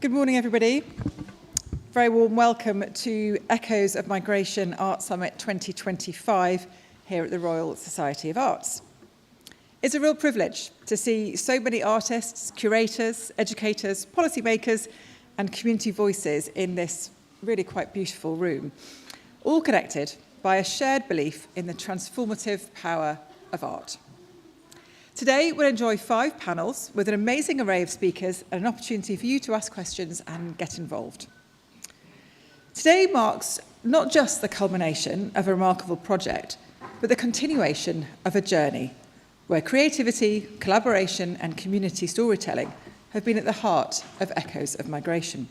Good morning, everybody. Very warm welcome to Echoes of Migration Art Summit 2025 here at the Royal Society of Arts. It's a real privilege to see so many artists, curators, educators, policymakers and community voices in this really quite beautiful room, all connected by a shared belief in the transformative power of art. Today, we'll enjoy 5 panels with an amazing array of speakers and an opportunity for you to ask questions and get involved. Today marks not just the culmination of a remarkable project, but the continuation of a journey where creativity, collaboration, and community storytelling have been at the heart of Echoes of Migration.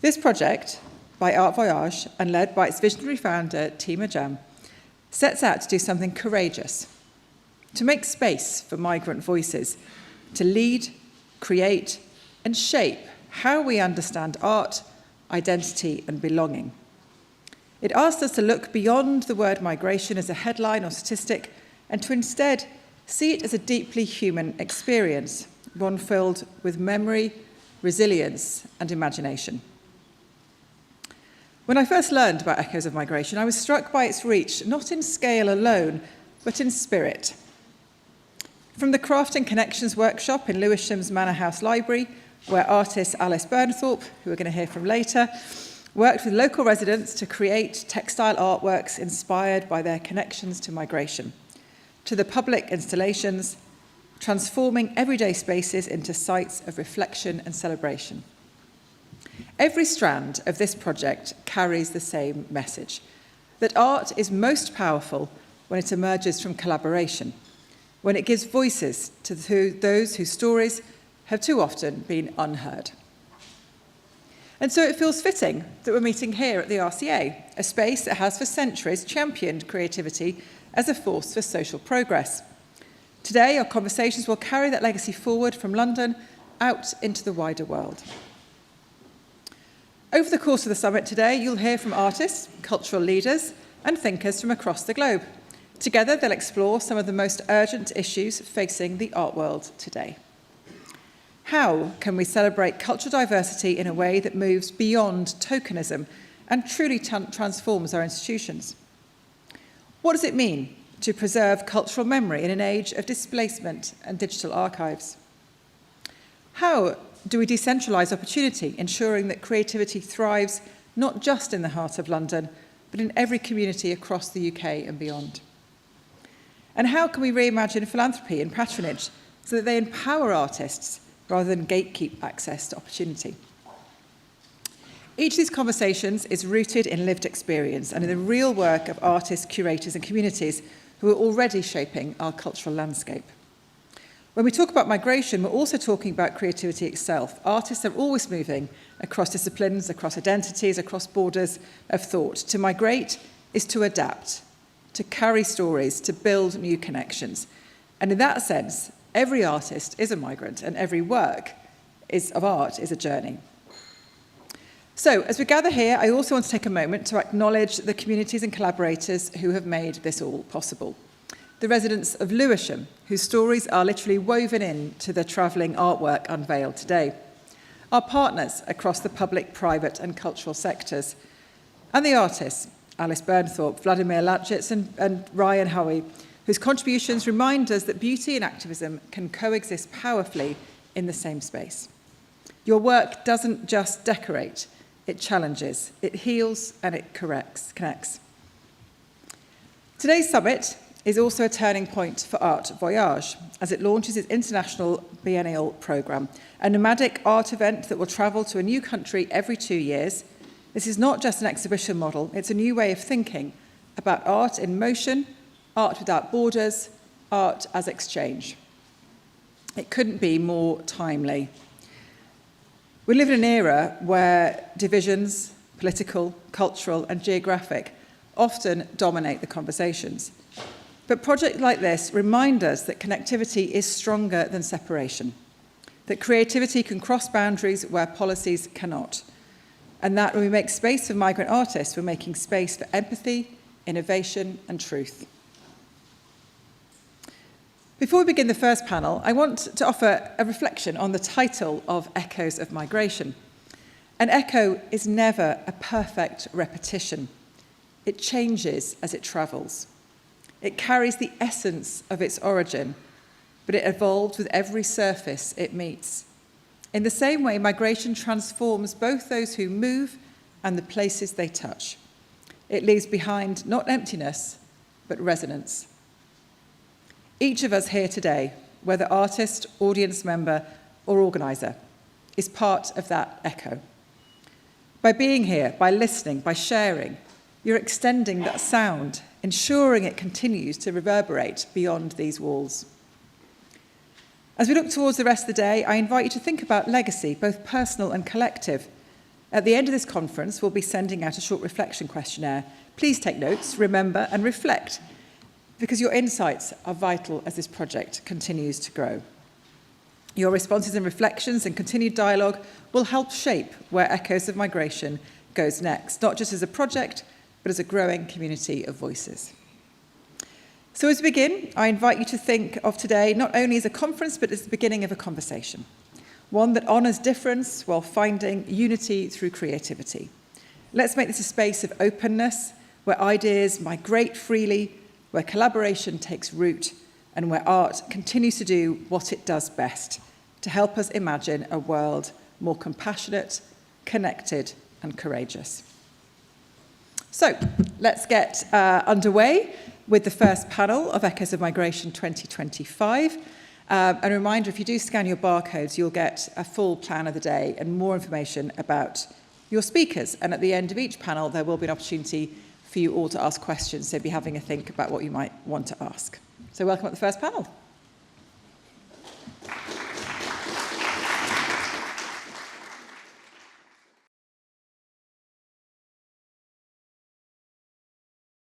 This project, by Art Voyage and led by its visionary founder, Tima, sets out to do something courageous, to make space for migrant voices, to lead, create, and shape how we understand art, identity, and belonging. It asks us to look beyond the word migration as a headline or statistic and to instead see it as a deeply human experience, one filled with memory, resilience, and imagination. When I first learned about Echoes of Migration, I was struck by its reach, not in scale alone, but in spirit. From the Crafting Connections workshop in Lewisham's Manor House Library, where artist Alice Burnthorpe, who we're going to hear from later, worked with local residents to create textile artworks inspired by their connections to migration, to the public installations, transforming everyday spaces into sites of reflection and celebration. Every strand of this project carries the same message, that art is most powerful when it emerges from collaboration, when it gives voices to those whose stories have too often been unheard. And so it feels fitting that we're meeting here at the RCA, a space that has for centuries championed creativity as a force for social progress. Today, our conversations will carry that legacy forward from London out into the wider world. Over the course of the summit today, you'll hear from artists, cultural leaders, and thinkers from across the globe. Together, they'll explore some of the most urgent issues facing the art world today. How can we celebrate cultural diversity in a way that moves beyond tokenism and truly transforms our institutions? What does it mean to preserve cultural memory in an age of displacement and digital archives? How do we decentralise opportunity, ensuring that creativity thrives not just in the heart of London, but in every community across the UK and beyond? And how can we reimagine philanthropy and patronage so that they empower artists rather than gatekeep access to opportunity? Each of these conversations is rooted in lived experience and in the real work of artists, curators, and communities who are already shaping our cultural landscape. When we talk about migration, we're also talking about creativity itself. Artists are always moving across disciplines, across identities, across borders of thought. To migrate is to adapt, to carry stories, to build new connections. And in that sense, every artist is a migrant and every work of art is a journey. So, as we gather here, I also want to take a moment to acknowledge the communities and collaborators who have made this all possible. The residents of Lewisham, whose stories are literally woven into the travelling artwork unveiled today. Our partners across the public, private and cultural sectors. And the artists, Alice Burnthorpe, Vladimir Lachitz and Ryan Howie, whose contributions remind us that beauty and activism can coexist powerfully in the same space. Your work doesn't just decorate, it challenges, it heals and it connects. Today's summit is also a turning point for Art Voyage as it launches its international biennial programme, a nomadic art event that will travel to a new country every 2 years. This is not just an exhibition model, it's a new way of thinking about art in motion, art without borders, art as exchange. It couldn't be more timely. We live in an era where divisions, political, cultural, and geographic, often dominate the conversations. But projects like this remind us that connectivity is stronger than separation, that creativity can cross boundaries where policies cannot, and that when we make space for migrant artists, we're making space for empathy, innovation, and truth. Before we begin the first panel, I want to offer a reflection on the title of Echoes of Migration. An echo is never a perfect repetition. It changes as it travels. It carries the essence of its origin, but it evolves with every surface it meets. In the same way, migration transforms both those who move and the places they touch. It leaves behind not emptiness, but resonance. Each of us here today, whether artist, audience member, or organiser, is part of that echo. By being here, by listening, by sharing, you're extending that sound, ensuring it continues to reverberate beyond these walls. As we look towards the rest of the day, I invite you to think about legacy, both personal and collective. At the end of this conference, we'll be sending out a short reflection questionnaire. Please take notes, remember, and reflect, because your insights are vital as this project continues to grow. Your responses and reflections and continued dialogue will help shape where Echoes of Migration goes next, not just as a project, but as a growing community of voices. So as we begin, I invite you to think of today not only as a conference, but as the beginning of a conversation, one that honours difference while finding unity through creativity. Let's make this a space of openness, where ideas migrate freely, where collaboration takes root, and where art continues to do what it does best, to help us imagine a world more compassionate, connected, and courageous. So let's get underway with the first panel of Echoes of Migration 2025. A reminder, if you do scan your barcodes, you'll get a full plan of the day and more information about your speakers. And at the end of each panel, there will be an opportunity for you all to ask questions, so be having a think about what you might want to ask. So welcome at the first panel.